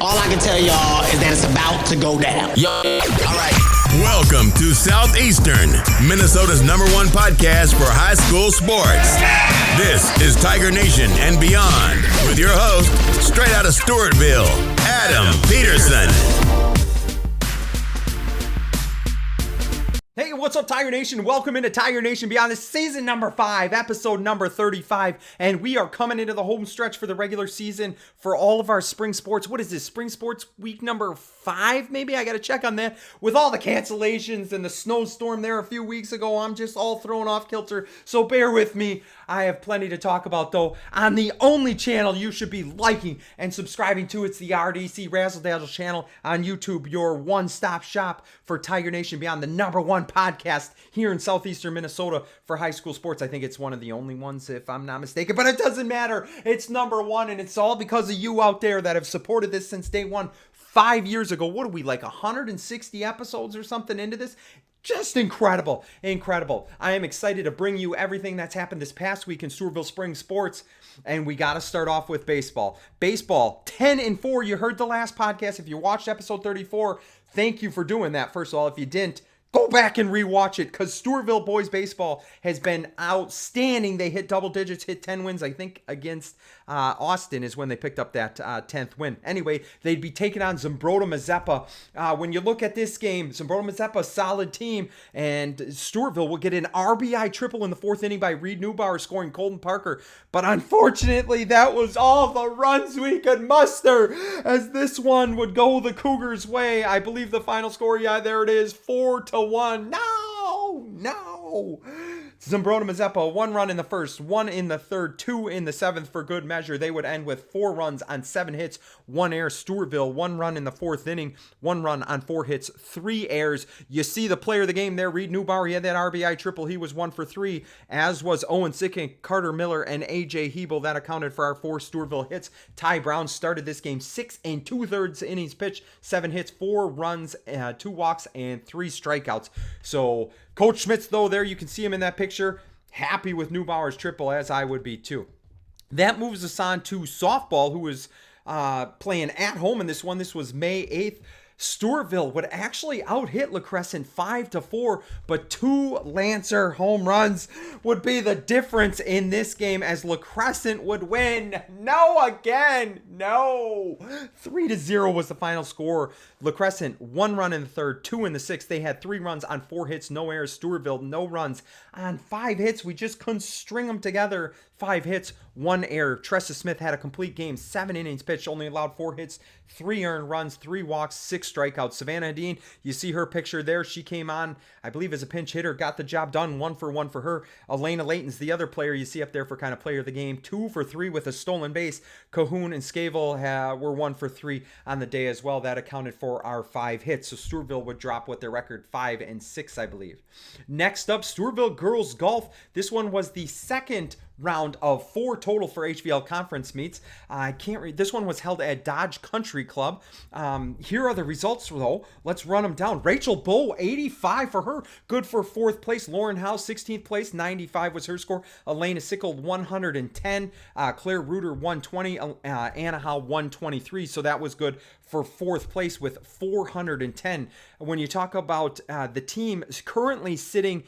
All I can tell y'all is that it's about to go down. All right. Welcome to Southeastern, Minnesota's #1 podcast for high school sports. This is Tiger Nation and Beyond with your host, straight out of Stewartville, Adam Peterson. Hey, what's up, Tiger Nation? Welcome into Tiger Nation Beyond. This is season number 5, episode number 35, and we are coming into the home stretch for the regular season for all of our spring sports. What is this, spring sports week number 5, maybe? I got to check on that. With all the cancellations and the snowstorm there a few weeks ago, I'm just all thrown off kilter, so bear with me. I have plenty to talk about, though, on the only channel you should be liking and subscribing to. It's the RDC Razzle Dazzle channel on YouTube, your one-stop shop for Tiger Nation Beyond, the #1 podcast here in southeastern Minnesota for high school sports. I think it's one of the only ones, if I'm not mistaken, but it doesn't matter. It's #1, and it's all because of you out there that have supported this since day one 5 years ago. What are we, like 160 episodes or something into this? Just incredible. I am excited to bring you everything that's happened this past week in Stewartville spring sports. And we got to start off with baseball. Baseball, 10-4. You heard the last podcast. If you watched episode 34, thank you for doing that. First of all, if you didn't, go back and rewatch it, because Stewartville boys baseball has been outstanding. They hit double digits, hit 10 wins, I think, against Austin is when they picked up that 10th win. Anyway, they'd be taking on Zumbrota-Mazeppa. When you look at this game, Zumbrota-Mazeppa, solid team, and Stewartville will get an RBI triple in the 4th inning by Reed Neubauer scoring Colton Parker. But unfortunately, that was all the runs we could muster, as this one would go the Cougars' way. I believe the final score, yeah, there it is, 4-1. No. Zumbrota-Mazeppa, 1 run in the first, 1 in the third, 2 in the 7th for good measure. They would end with 4 runs on 7 hits, 1 error. Stewartville, 1 run in the 4th inning, 1 run on 4 hits, 3 errors. You see the player of the game there, Reed Neubauer. He had that RBI triple. He was 1 for 3, as was Owen Sickink, Carter Miller, and AJ Hebel. That accounted for our 4 Stewartville hits. Ty Brown started this game 6 2/3 innings pitched, 7 hits, 4 runs, 2 walks, and 3 strikeouts. So Coach Schmitz, though, there you can see him in that picture, happy with Neubauer's triple, as I would be too. That moves us on to softball, who was playing at home in this one. This was May 8th. Stewartville would actually out-hit La Crescent 5-4, but 2 Lancer home runs would be the difference in this game, as La Crescent would win. No again. No. 3-0 was the final score. La Crescent, 1 run in the 3rd, 2 in the 6th. They had 3 runs on 4 hits, no errors. Stewartville, no runs on 5 hits. We just couldn't string them together. 5 hits, 1 error. Tressa Smith had a complete game, 7 innings pitched, only allowed 4 hits, 3 earned runs, 3 walks, 6 strikeouts. Savannah Dean, you see her picture there. She came on, I believe, as a pinch hitter, got the job done. 1 for 1 for her. Elena Layton's the other player you see up there for kind of player of the game. 2 for 3 with a stolen base. Cahoon and Scavell were 1 for 3 on the day as well. That accounted for our 5 hits. So Stewartville would drop with their record 5-6, I believe. Next up, Stewartville girls golf. This one was the second round of 4 total for HVL conference meets. I can't read. This one was held at Dodge Country Club. Here are the results, though. Let's run them down. Rachel Bow, 85 for her. Good for 4th place. Lauren Howe, 16th place. 95 was her score. Elena Sickle, 110. Claire Reuter, 120. Anna Howe, 123. So that was good for 4th place with 410. When you talk about the team currently sitting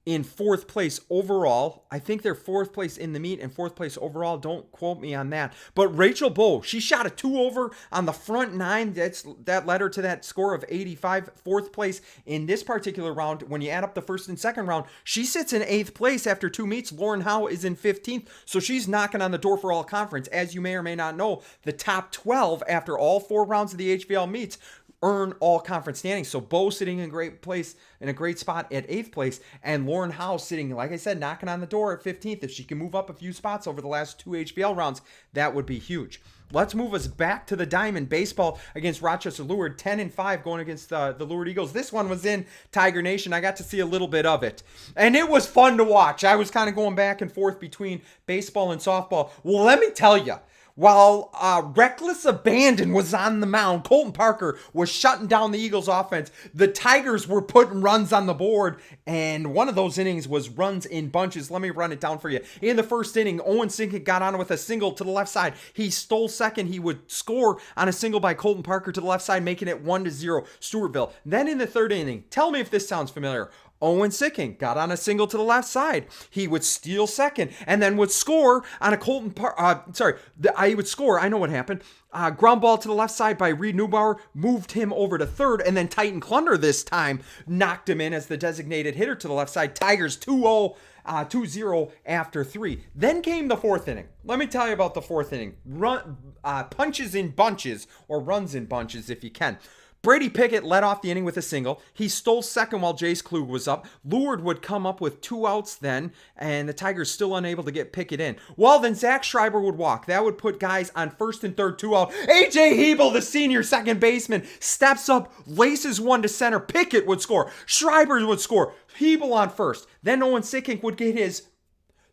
in 4th place overall. I think they're 4th place in the meet and 4th place overall. Don't quote me on that. But Rachel Bow, she shot a 2-over on the front 9. That led her to that score of 85. 4th place in this particular round. When you add up the 1st and 2nd round, she sits in 8th place after 2 meets. Lauren Howe is in 15th. So she's knocking on the door for all conference. As you may or may not know, the top 12 after all 4 rounds of the HVL meets earn all conference standings. So Bo sitting in a great place, in a great spot at 8th place, and Lauren Howe sitting, like I said, knocking on the door at 15th. If she can move up a few spots over the last 2 HVL rounds, that would be huge. Let's move us back to the diamond. Baseball against Rochester Lourdes, 10-5 going against the Lourdes Eagles. This one was in Tiger Nation. I got to see a little bit of it, and it was fun to watch. I was kind of going back and forth between baseball and softball. Well, let me tell you, While reckless abandon was on the mound, Colton Parker was shutting down the Eagles offense. The Tigers were putting runs on the board, and one of those innings was runs in bunches. Let me run it down for you. In the first inning, Owen Sinkett got on with a single to the left side. He stole second. He would score on a single by Colton Parker to the left side, making it 1-0 Stewartville. Then in the third inning, tell me if this sounds familiar. Owen Sinkett got on a single to the left side. He would steal second and then would score on a he would score. I know what happened. Ground ball to the left side by Reed Neubauer moved him over to third, and then Titan Klunder this time knocked him in as the designated hitter to the left side. Tigers 2-0 after 3. Then came the fourth inning. Let me tell you about the fourth inning. Punches in bunches, or runs in bunches if you can. Brady Pickett led off the inning with a single. He stole second while Jace Klug was up. Lourdes would come up with 2 outs then, and the Tigers still unable to get Pickett in. Well, then Zach Schreiber would walk. That would put guys on first and third, 2 out. A.J. Hebel, the senior second baseman, steps up, laces one to center. Pickett would score. Schreiber would score. Hebel on first. Then Owen Sinkett would get his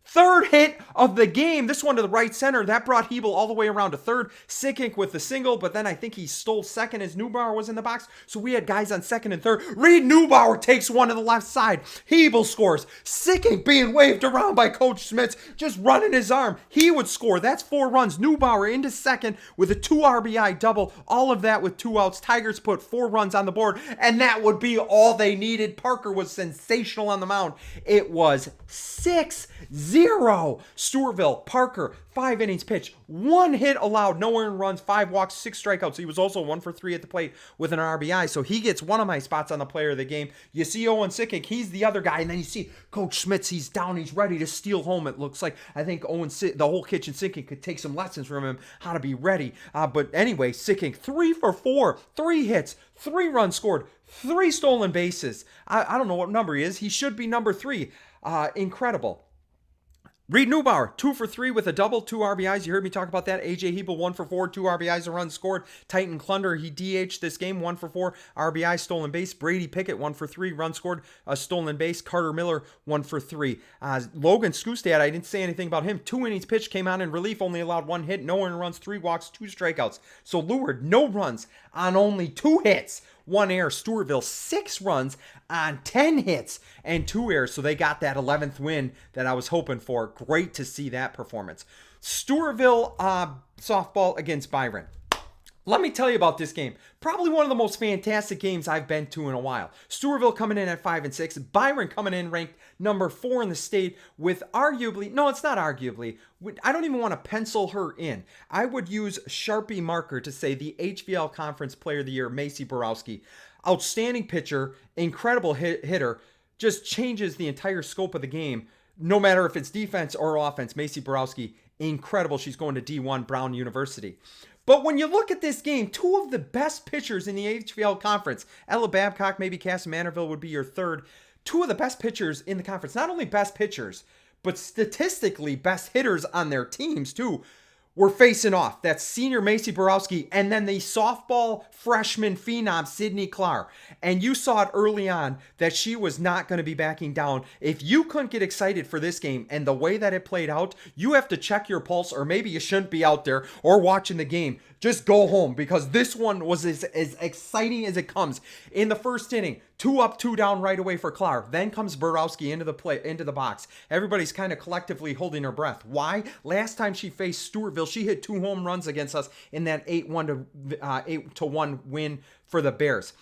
third hit of the game. This one to the right center. That brought Hebel all the way around to third. Sinkink with the single, but then I think he stole second as Neubauer was in the box. So we had guys on second and third. Reed Neubauer takes one to the left side. Hebel scores. Sinkink being waved around by Coach Smits, just running his arm. He would score. That's 4 runs. Neubauer into second with a 2 RBI double. All of that with 2 outs. Tigers put 4 runs on the board, and that would be all they needed. Parker was sensational on the mound. It was 6-0. Stewartville, Parker, 5 innings pitched, 1 hit allowed, no earned runs, 5 walks, 6 strikeouts. He was also 1 for 3 at the plate with an RBI, so he gets one of my spots on the player of the game. You see Owen Sinkink, he's the other guy, and then you see Coach Smits, he's down, he's ready to steal home. It looks like, I think the whole kitchen Sinkink could take some lessons from him how to be ready. But anyway, Sinkink, 3 for 4, 3 hits, 3 runs scored, 3 stolen bases. I don't know what number he is. He should be number 3. Incredible. Reed Neubauer, 2 for 3 with a double, 2 RBIs. You heard me talk about that. A.J. Hebel, 1 for 4, 2 RBIs, a run scored. Titan Klunder, he DH'd this game, 1 for 4, RBI, stolen base. Brady Pickett, 1 for 3, run scored, a stolen base. Carter Miller, 1 for 3. Logan Skustad, I didn't say anything about him. 2 innings pitched, came on in relief, only allowed 1 hit, no earned runs, 3 walks, 2 strikeouts. So Lourdes, no runs on only 2 hits. 1 error. Stewartville, 6 runs on 10 hits and 2 errors. So they got that 11th win that I was hoping for. Great to see that performance. Stewartville softball against Byron. Let me tell you about this game. Probably one of the most fantastic games I've been to in a while. Stewartville coming in at 5-6. Byron coming in ranked number 4 in the state with arguably, no, it's not arguably. I don't even want to pencil her in. I would use Sharpie marker to say the HVL Conference Player of the Year, Macy Borowski. Outstanding pitcher, incredible hitter, just changes the entire scope of the game. No matter if it's defense or offense, Macy Borowski, incredible. She's going to D1 Brown University. But when you look at this game, 2 of the best pitchers in the HVL conference, Ella Babcock, maybe Cass Manorville would be your third. 2 of the best pitchers in the conference, not only best pitchers, but statistically best hitters on their teams too, were facing off. That's senior Macy Borowski and then the softball freshman phenom, Sydney Clark. And you saw it early on that she was not going to be backing down. If you couldn't get excited for this game and the way that it played out, you have to check your pulse, or maybe you shouldn't be out there or watching the game. Just go home, because this one was as exciting as it comes. In the first inning, 2 up, 2 down right away for Clark. Then comes Borowski into the box. Everybody's kind of collectively holding their breath. Why? Last time she faced Stewartville, she hit 2 home runs against us in that 8-1 win for the Bears.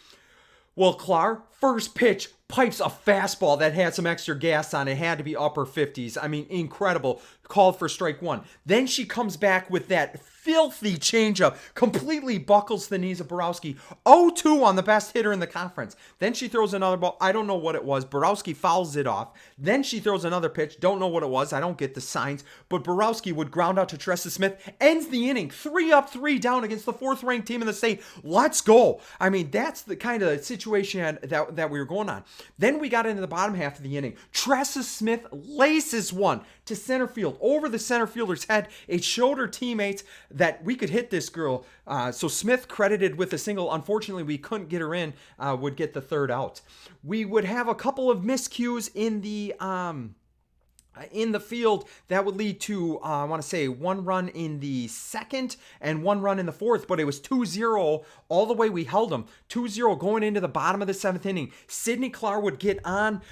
Well, Clark, first pitch, pipes a fastball that had some extra gas on it. Had to be upper 50s. I mean, incredible. Called for strike 1. Then she comes back with that filthy changeup, completely buckles the knees of Borowski. 0-2 on the best hitter in the conference. Then she throws another ball. I don't know what it was. Borowski fouls it off. Then she throws another pitch. Don't know what it was. I don't get the signs. But Borowski would ground out to Tressa Smith. Ends the inning. 3 up, 3 down against the 4th-ranked team in the state. Let's go. I mean, that's the kind of situation that we were going on. Then we got into the bottom half of the inning. Tressa Smith laces one to center field, over the center fielder's head. It showed her teammates that we could hit this girl. So Smith, credited with a single. Unfortunately, we couldn't get her in, would get the 3rd out. We would have a couple of miscues in the in the field. That would lead to, I want to say, 1 run in the second and 1 run in the fourth, but it was 2-0 all the way. We held them 2-0 going into the bottom of the 7th inning. Sydney Clark would get on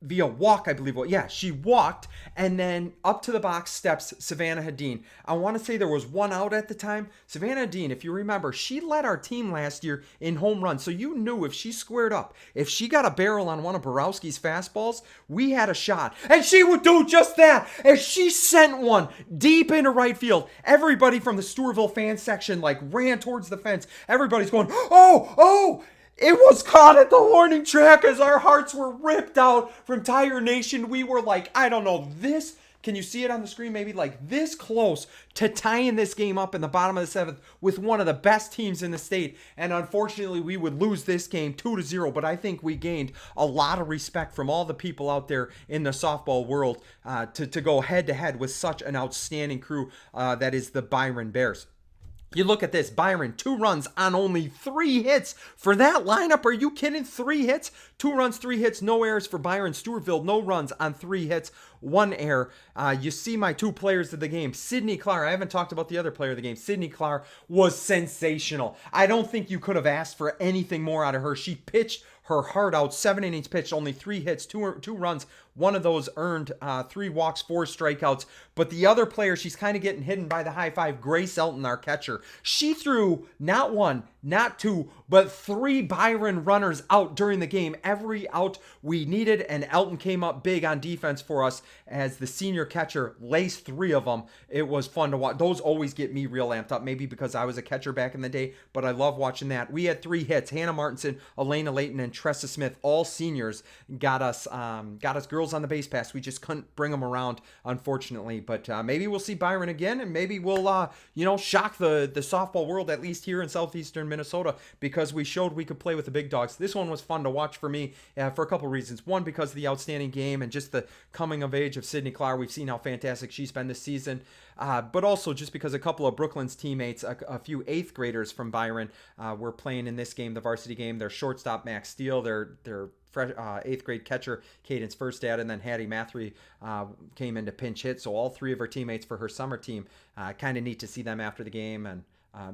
via walk, I believe. Well, yeah, she walked, and then up to the box steps Savannah Hadeen. I want to say there was 1 out at the time. Savannah Hadeen, if you remember, she led our team last year in home runs, so you knew if she squared up, if she got a barrel on one of Borowski's fastballs, we had a shot, and she would do just that, as she sent one deep into right field. Everybody from the Stewartville fan section ran towards the fence. Everybody's going, oh! It was caught at the warning track as our hearts were ripped out from Tiger Nation. We were I don't know, this, can you see it on the screen? Maybe this close to tying this game up in the bottom of the 7th with one of the best teams in the state. And unfortunately, we would lose this game 2-0. But I think we gained a lot of respect from all the people out there in the softball world to go head to head with such an outstanding crew that is the Byron Bears. You look at this, Byron, 2 runs on only 3 hits for that lineup. Are you kidding? 3 hits, 2 runs, 3 hits, no errors for Byron. Stewartville, no runs on 3 hits, 1 error. You see my 2 players of the game. Sydney Clark, I haven't talked about the other player of the game. Sydney Clark was sensational. I don't think you could have asked for anything more out of her. She pitched her heart out, 7 innings pitched, only 3 hits, 2 runs. 1 of those earned 3 walks, 4 strikeouts. But the other player, she's kind of getting hidden by the high five, Grace Elton, our catcher. She threw not 1, not 2, but 3 Byron runners out during the game. Every out we needed, and Elton came up big on defense for us as the senior catcher laced 3 of them. It was fun to watch. Those always get me real amped up, maybe because I was a catcher back in the day, but I love watching that. We had 3 hits. Hannah Martinson, Elena Layton, and Tressa Smith, all seniors, got us girls on the base pass. We just couldn't bring them around, unfortunately. But maybe we'll see Byron again, and maybe we'll shock the softball world, at least here in southeastern Minnesota, because we showed we could play with the big dogs. This one was fun to watch for me for a couple reasons. One, because of the outstanding game and just the coming of age of Sydney Clark. We've seen how fantastic she's been this season. But also just because a couple of Brooklyn's teammates, a few 8th graders from Byron, were playing in this game, the varsity game. Their shortstop, Max Steele, their 8th grade catcher, Cadence Firstad, and then Hattie Mathry came in to pinch hit. So all 3 of her teammates for her summer team. Kind of neat to see them after the game, and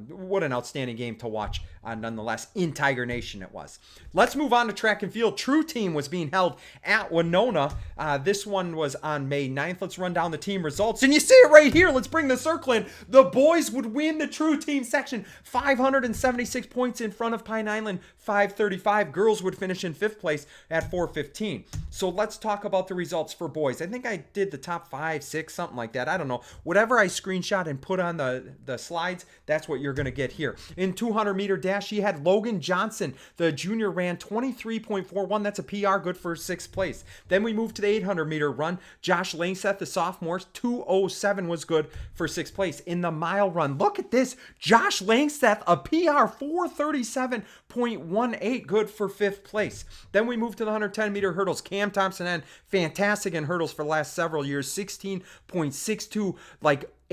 what an outstanding game to watch, nonetheless. In Tiger Nation it was. Let's move on to track and field. True Team was being held at Winona. This one was on May 9th. Let's run down the team results. And you see it right here. Let's bring the circle in. The boys would win the True Team section. 576 points in front of Pine Island, 535. Girls would finish in 5th place at 415. So let's talk about the results for boys. I think I did the top 5, 6, something like that. I don't know. Whatever I screenshot and put on the slides, that's what you're going to get here. In 200-meter dash, she had Logan Johnson. The junior ran 23.41. That's a PR, good for 6th place. Then we moved to the 800-meter run. Josh Langseth, the sophomore, 2:07 was good for 6th place. In the mile run, look at this. Josh Langseth, a PR, 4:37.18, good for 5th place. Then we moved to the 110-meter hurdles. Cam Thompson and fantastic in hurdles for the last several years, 16.62,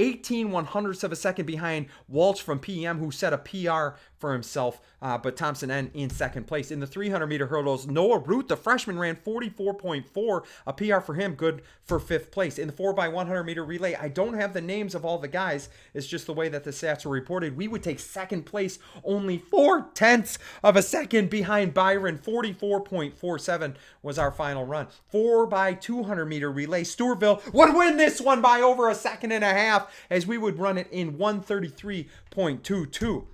18 100ths of a second behind Walsh from PM, who set a PR for himself, but Thompson N in 2nd place. In the 300-meter hurdles, Noah Root, the freshman, ran 44.4, a PR for him, good for 5th place. In the 4x100-meter relay, I don't have the names of all the guys. It's just the way that the stats are reported. We would take 2nd place, only 0.4 of a second behind Byron. 44.47 was our final run. 4x200-meter relay, Stewartville would win this one by over a second and a half, as we would run it in 1:33.22.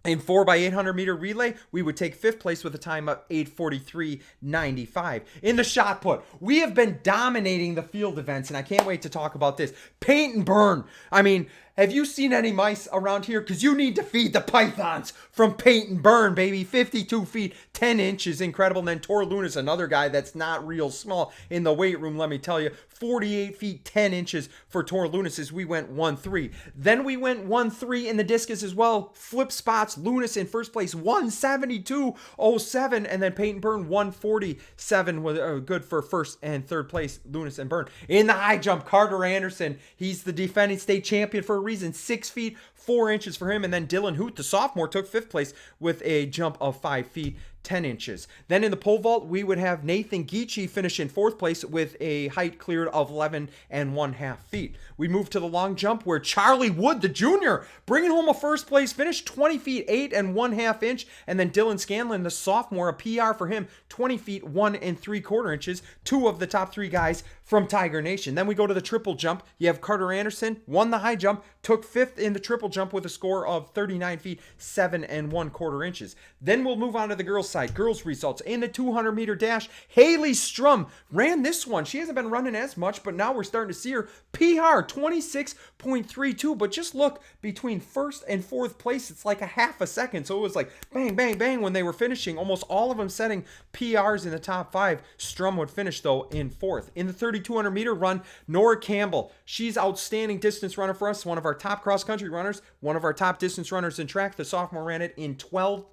In 4x800-meter relay, we would take 5th place with a time of 8:43.95. In the shot put, we have been dominating the field events, and I can't wait to talk about this. Paint and burn. I mean, have you seen any mice around here? Because you need to feed the pythons from Paint and Burn, baby. 52 feet, 10 inches. Incredible. And then Tor Lunas, another guy that's not real small in the weight room, let me tell you. 48 feet, 10 inches for Tor Lunas as we went 1-3. Then we went 1-3 in the discus as well. Flip spots. Lunas in 1st place, 172.07. And then Paint and Burn, 147 was good for 1st and 3rd place, Lunas and Burn. In the high jump, Carter Anderson. He's the defending state champion for a reason. 6 feet, 4 inches for him. And then Dylan Hoot, the sophomore, took 5th place with a jump of 5 feet, 10 inches. Then in the pole vault, we would have Nathan Geechee finish in 4th place with a height cleared of 11.5 feet. We move to the long jump where Charlie Wood, the junior, bringing home a 1st place finish, 20 feet 8.5 inch. And then Dylan Scanlon, the sophomore, a PR for him, 20 feet 1.75 inches. 2 of the top 3 guys from Tiger Nation. Then we go to the triple jump. You have Carter Anderson, won the high jump, took 5th in the triple jump with a score of 39 feet 7.25 inches. Then we'll move on to the girls' side. Girls' results. In the 200 meter dash, Haley Strum ran this one. She hasn't been running as much, but now we're starting to see her PR 26.32. But just look, between 1st and 4th place, it's like a half a second. So it was like bang, bang, bang when they were finishing. Almost all of them setting PRs in the top 5. Strum would finish, though, in 4th. In the 3,200 meter run, Nora Campbell. She's outstanding distance runner for us. One of our top cross-country runners. One of our top distance runners in track. The sophomore ran it in 12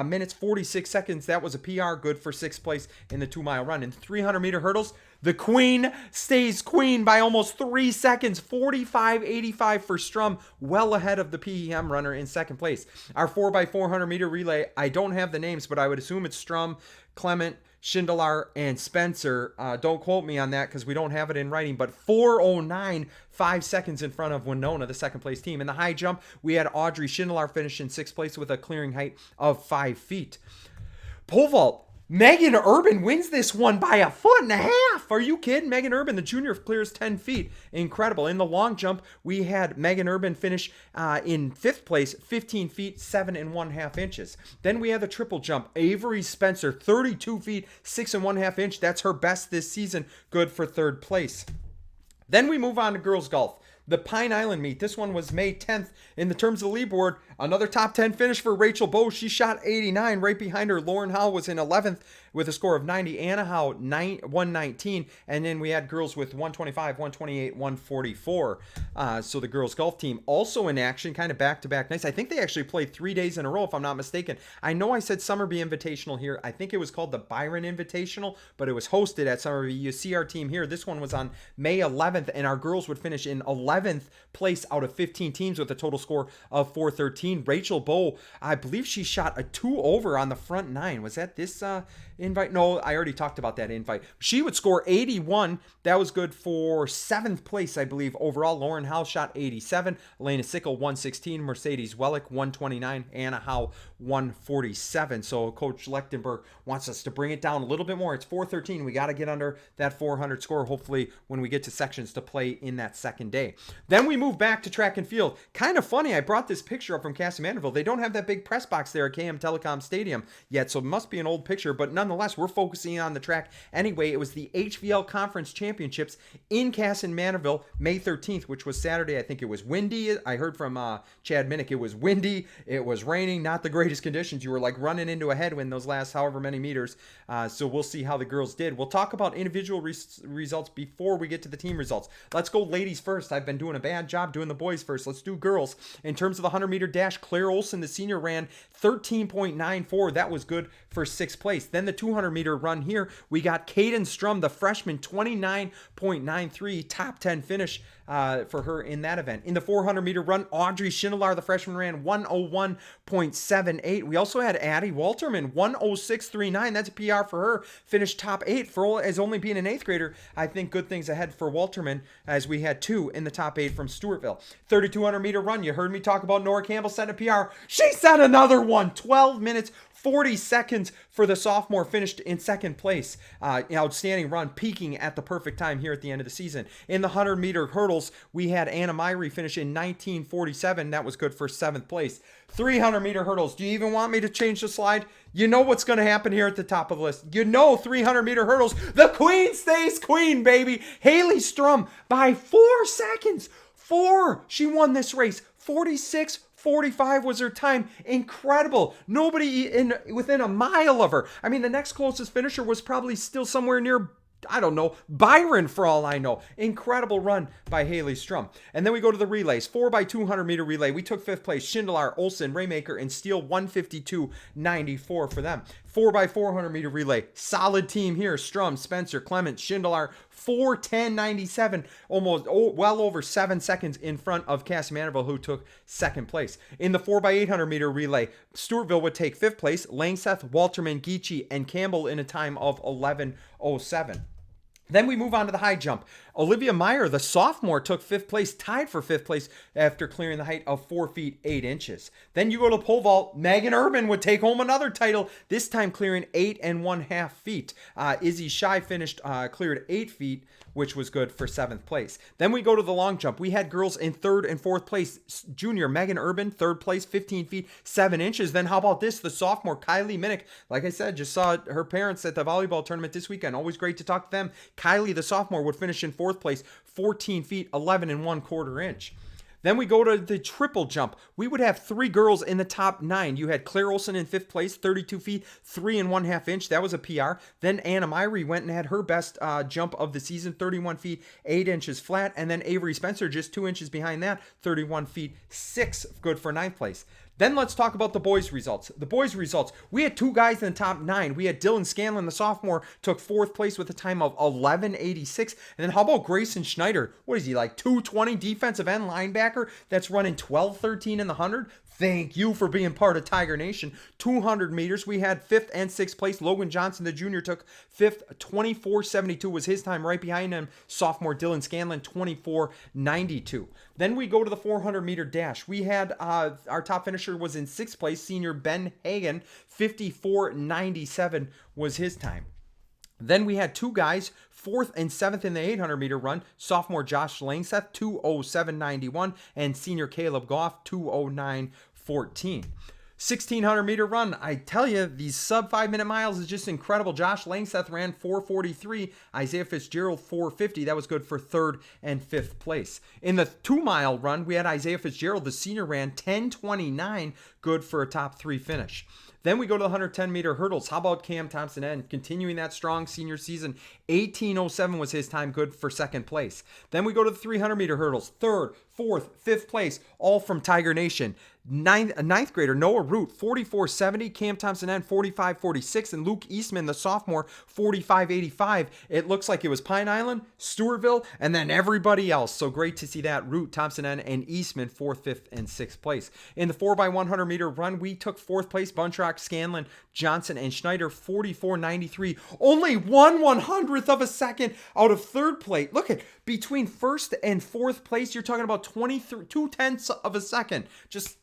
minutes 46 seconds. That was a PR, good for 6th place in the 2-mile run. In the 300 meter hurdles, the queen stays queen by almost 3 seconds, 45.85 for Strum, well ahead of the PEM runner in 2nd place. Our 4x400 meter relay, I don't have the names, but I would assume it's Strum, Clement, Schindler, and Spencer. Don't quote me on that because we don't have it in writing, but 4:09, 5 seconds in front of Winona, the 2nd place team. In the high jump, we had Audrey Schindler finish in 6th place with a clearing height of 5 feet. Pole vault. Megan Urban wins this one by 1.5 feet. Are you kidding? Megan Urban, the junior, clears 10 feet. Incredible. In the long jump, we had Megan Urban finish in 5th place, 15 feet, 7.5 inches. Then we had the triple jump. Avery Spencer, 32 feet, 6.5 inches. That's her best this season. Good for 3rd place. Then we move on to girls golf. The Pine Island meet. This one was May 10th. In the terms of the leaderboard, another top 10 finish for Rachel Bowe. She shot 89. Right behind her, Lauren Howell was in 11th with a score of 90. Anna Howe, 119. And then we had girls with 125, 128, 144. So the girls golf team also in action, kind of back-to-back nights. I think they actually played 3 days in a row, if I'm not mistaken. I know I said Summerby Invitational here. I think it was called the Byron Invitational, but it was hosted at Summerby. You see our team here. This one was on May 11th, and our girls would finish in 11th place out of 15 teams with a total score of 413. Rachel Bowe, I believe she shot a 2 over on the front 9. Was that this invite? No, I already talked about that invite. She would score 81. That was good for 7th place, I believe, overall. Lauren Howell shot 87. Elena Sickle, 116. Mercedes Wellick, 129. Anna Howe, 147. So Coach Lechtenberg wants us to bring it down a little bit more. It's 413. We got to get under that 400 score, hopefully, when we get to sections to play in that second day. Then we move back to track and field. Kind of funny, I brought this picture up from Cassie Manderville. They don't have that big press box there at KM Telecom Stadium yet, so it must be an old picture, but nonetheless, we're focusing on the track. Anyway, it was the HVL Conference Championships in Cassie Manderville, May 13th, which was Saturday. I think it was windy. I heard from Chad Minnick, it was windy, it was raining, not the greatest conditions. You were like running into a headwind those last however many meters, so we'll see how the girls did. We'll talk about individual results before we get to the team results. Let's go ladies first. I've been doing a bad job doing the boys first. Let's do girls. In terms of the 100-meter dash, Claire Olson, the senior, ran 13.94. That was good for 6th place. Then the 200-meter run here, we got Caden Strum, the freshman, 29.93, top 10 finish for her in that event. In the 400-meter run, Audrey Schindler, the freshman, ran 101.78. We also had Addie Walterman, 106.39. That's a PR for her. Finished top 8 for as only being an 8th grader. I think good things ahead for Walterman, as we had 2 in the top 8 from Stewartville. 3,200-meter run, you heard me talk about Nora Campbell setting a PR. She set another one, 12 minutes 40 seconds for the sophomore, finished in 2nd place. Outstanding run, peaking at the perfect time here at the end of the season. In the 100-meter hurdles, we had Anna Myrie finish in 19:47. That was good for 7th place. 300-meter hurdles. Do you even want me to change the slide? You know what's going to happen here at the top of the list. You know 300-meter hurdles. The queen stays queen, baby. Haley Strum by 4 seconds. 4. She won this race. 46.45 was her time. Incredible. Nobody within a mile of her. I mean, the next closest finisher was probably still somewhere near, I don't know, Byron for all I know. Incredible run by Haley Strum. And then we go to the relays. 4x200 meter relay. We took 5th place. Schindler, Olsen, Raymaker, and Steele, 152.94 for them. 4x400 meter relay, solid team here. Strum, Spencer, Clement, Schindler, 4:10.97, almost well over 7 seconds in front of Cass Manorville, who took second place. In the 4x800 meter relay, Stewartville would take fifth place. Langseth, Walterman, Geechee, and Campbell in a time of 11:07. Then we move on to the high jump. Olivia Meyer, the sophomore, took fifth place, tied for fifth place after clearing the height of 4 feet 8 inches. Then you go to pole vault. Megan Urban would take home another title, this time clearing 8 1/2 feet. Izzy Shy cleared 8 feet, which was good for seventh place. Then we go to the long jump. We had girls in third and fourth place. Junior Megan Urban, third place, 15 feet 7 inches. Then how about this? The sophomore Kylie Minnick, like I said, just saw her parents at the volleyball tournament this weekend. Always great to talk to them. Kylie, the sophomore, would finish in fourth place, 14 feet 11 1/4 inch. Then we go to the triple jump. We would have 3 girls in the top 9. You had Claire Olson in 5th place, 32 feet 3 1/2 inch. That was a PR. Then Anna Myrie went and had her best jump of the season, 31 feet 8 inches flat. And then Avery Spencer just 2 inches behind that, 31 feet 6, good for 9th place. Then let's talk about the boys' results. The boys' results, we had 2 guys in the top 9. We had Dylan Scanlon, the sophomore, took 4th place with a time of 11:86. And then how about Grayson Schneider? What is he, like 220 defensive end linebacker that's running 12:13 in the 100? Thank you for being part of Tiger Nation. 200 meters, we had 5th and 6th place. Logan Johnson, the junior, took 5th. 24:72 was his time. Right behind him, sophomore Dylan Scanlon, 24:92. Then we go to the 400 meter dash. We had our top finisher was in 6th place, senior Ben Hagen. 54:97 was his time. Then we had 2 guys, 4th and 7th in the 800 meter run. Sophomore Josh Langseth, 2:07.91, and senior Caleb Goff, 2:09.14. 1600 meter run. I tell you, these sub 5-minute miles is just incredible. Josh Langseth ran 4:43. Isaiah Fitzgerald 4:50. That was good for 3rd and 5th place. In the 2-mile run, we had Isaiah Fitzgerald, the senior, ran 10:29, good for a top 3 finish. Then we go to the 110 meter hurdles. How about Cam Thompson N continuing that strong senior season? 18:07 was his time, good for 2nd place. Then we go to the 300 meter hurdles. 3rd, 4th, 5th place, all from Tiger Nation. Ninth grader Noah Root, 44:70. Cam Thompson N, 45:46. And Luke Eastman, the sophomore, 45:85. It looks like it was Pine Island, Stewartville, and then everybody else. So great to see that. Root, Thompson N, and Eastman, 4th, 5th, and 6th place. In the 4x100 meter run, we took 4th place. Bunchrock, Scanlon, Johnson, and Schneider, 44:93. Only 1/100th of a second out of 3rd place. Look at between 1st and 4th place, you're talking about 2/10 of a second. Just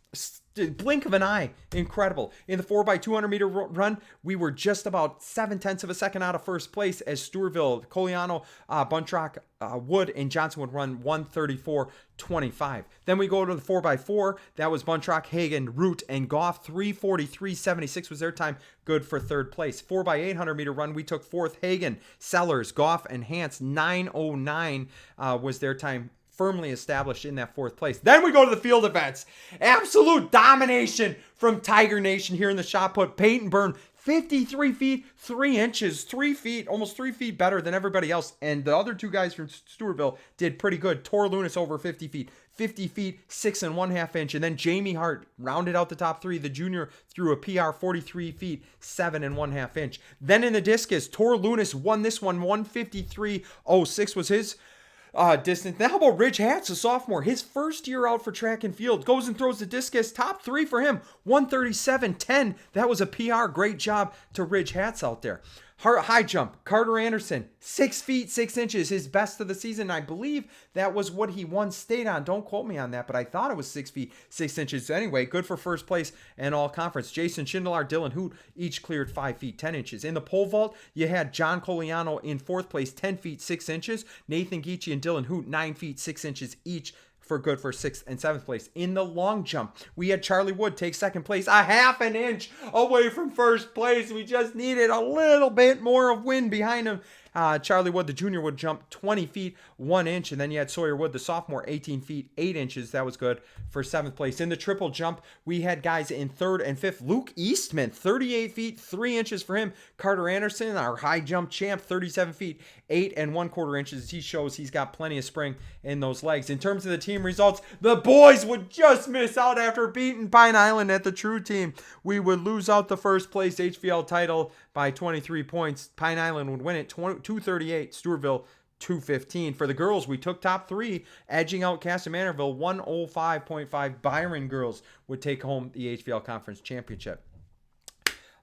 blink of an eye. Incredible. In the 4x200 meter run, we were just about 7/10 of a second out of 1st place as Stewartville, Coliano, Buntrock, Wood, and Johnson would run 1:34.25. Then we go to the 4x4. That was Buntrock, Hagen, Root, and Goff. 3:43.76 was their time, good for 3rd place. 4x800 meter run, we took 4th. Hagen, Sellers, Goff, and Hance. 9:09 was their time, firmly established in that 4th place. Then we go to the field events. Absolute domination from Tiger Nation here in the shot put. Peyton Byrne, 53 feet 3 inches, 3 feet, almost 3 feet better than everybody else. And the other 2 guys from Stewartville did pretty good. Tor Lunis over 50 feet, 50 feet 6 1/2 inch. And then Jamie Hart rounded out the top 3. The junior threw a PR, 43 feet 7 1/2 inch. Then in the discus, Tor Lunis won this one. 153.06 was his distance. Now how about Ridge Hatz, a sophomore? His first year out for track and field. Goes and throws the discus. Top 3 for him. 137.10. That was a PR. Great job to Ridge Hatz out there. High jump. Carter Anderson, 6 feet 6 inches. His best of the season. I believe that was what he once stayed on. Don't quote me on that, but I thought it was 6 feet 6 inches. Anyway, good for 1st place and all conference. Jason Schindler, Dylan Hoot each cleared 5 feet 10 inches. In the pole vault, you had John Coliano in 4th place, 10 feet 6 inches. Nathan Geechee and Dylan Hoot, 9 feet 6 inches each, for good for 6th and 7th place. In the long jump, we had Charlie Wood take 2nd place, a 1/2 inch away from 1st place. We just needed a little bit more of wind behind him. Charlie Wood, the junior, would jump 20 feet, 1 inch. And then you had Sawyer Wood, the sophomore, 18 feet, 8 inches. That was good for 7th place. In the triple jump, we had guys in 3rd and 5th. Luke Eastman, 38 feet, 3 inches for him. Carter Anderson, our high jump champ, 37 feet, 8 1/4 inches. He shows he's got plenty of spring in those legs. In terms of the team results, the boys would just miss out after beating Pine Island at the True Team. We would lose out the first place HVL title by 23 points. Pine Island would win it 238, Stewartville 215. For the girls, we took top 3, edging out Castamanorville 105.5. Byron girls would take home the HVL Conference Championship.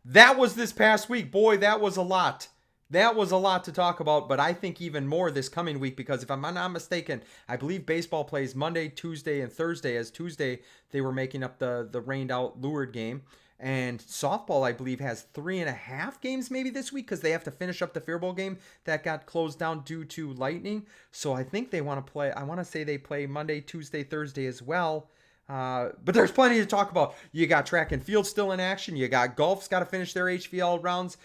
That was this past week. Boy, that was a lot. That was a lot to talk about, but I think even more this coming week, because if I'm not mistaken, I believe baseball plays Monday, Tuesday, and Thursday. As Tuesday, they were making up the rained out Lourdes game. And softball, I believe, has 3.5 games maybe this week, because they have to finish up the Fair Bowl game that got closed down due to lightning. So I think they want to play, I want to say they play Monday, Tuesday, Thursday as well. But there's plenty to talk about. You got track and field still in action. You got golf's got to finish their HVL rounds.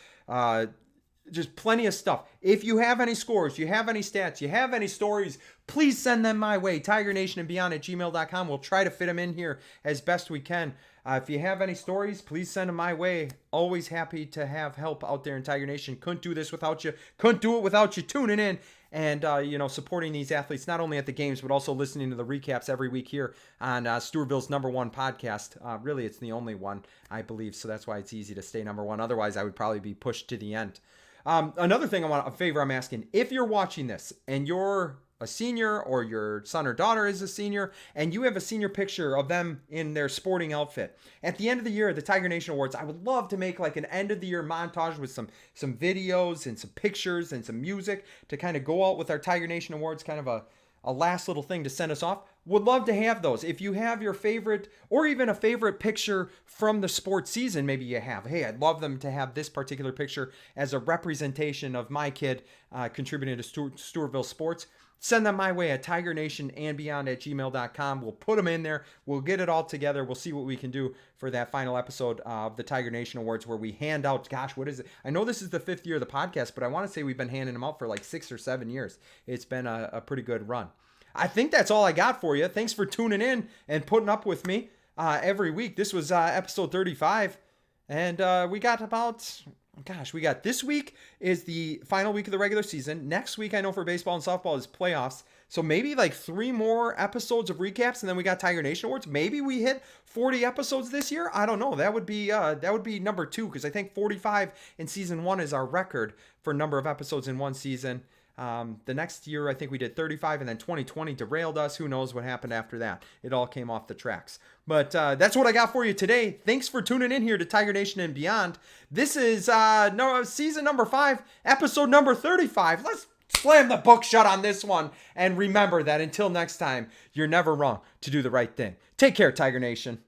Just plenty of stuff. If you have any scores, you have any stats, you have any stories, please send them my way. TigerNationandBeyond@gmail.com. We'll try to fit them in here as best we can. If you have any stories, please send them my way. Always happy to have help out there in Tiger Nation. Couldn't do this without you. Couldn't do it without you tuning in and supporting these athletes, not only at the games, but also listening to the recaps every week here on Stewartville's #1 podcast. Really, it's the only one, I believe, so that's why it's easy to stay #1. Otherwise, I would probably be pushed to the end. Another thing a favor I'm asking, if you're watching this and you're a senior or your son or daughter is a senior and you have a senior picture of them in their sporting outfit, at the end of the year at the Tiger Nation Awards, I would love to make like an end of the year montage with some videos and some pictures and some music to kind of go out with our Tiger Nation Awards, kind of a last little thing to send us off. Would love to have those. If you have your favorite or even a favorite picture from the sports season, maybe you have, hey, I'd love them to have this particular picture as a representation of my kid contributing to Stewartville sports. Send them my way at TigerNationandBeyond@gmail.com. We'll put them in there. We'll get it all together. We'll see what we can do for that final episode of the Tiger Nation Awards, where we hand out, gosh, what is it? I know this is the 5th year of the podcast, but I want to say we've been handing them out for like 6 or 7 years. It's been a pretty good run. I think that's all I got for you. Thanks for tuning in and putting up with me every week. This was episode 35, and we got about... Gosh, we got this week is the final week of the regular season. Next week, I know for baseball and softball is playoffs. So maybe like 3 more episodes of recaps, and then we got Tiger Nation Awards. Maybe we hit 40 episodes this year. I don't know. That would be number 2, because I think 45 in season 1 is our record for number of episodes in one season. The next year, I think we did 35, and then 2020 derailed us. Who knows what happened after that? It all came off the tracks. But that's what I got for you today. Thanks for tuning in here to Tiger Nation and Beyond. This is season number 5, episode number 35. Let's slam the book shut on this one. And remember that until next time, you're never wrong to do the right thing. Take care, Tiger Nation.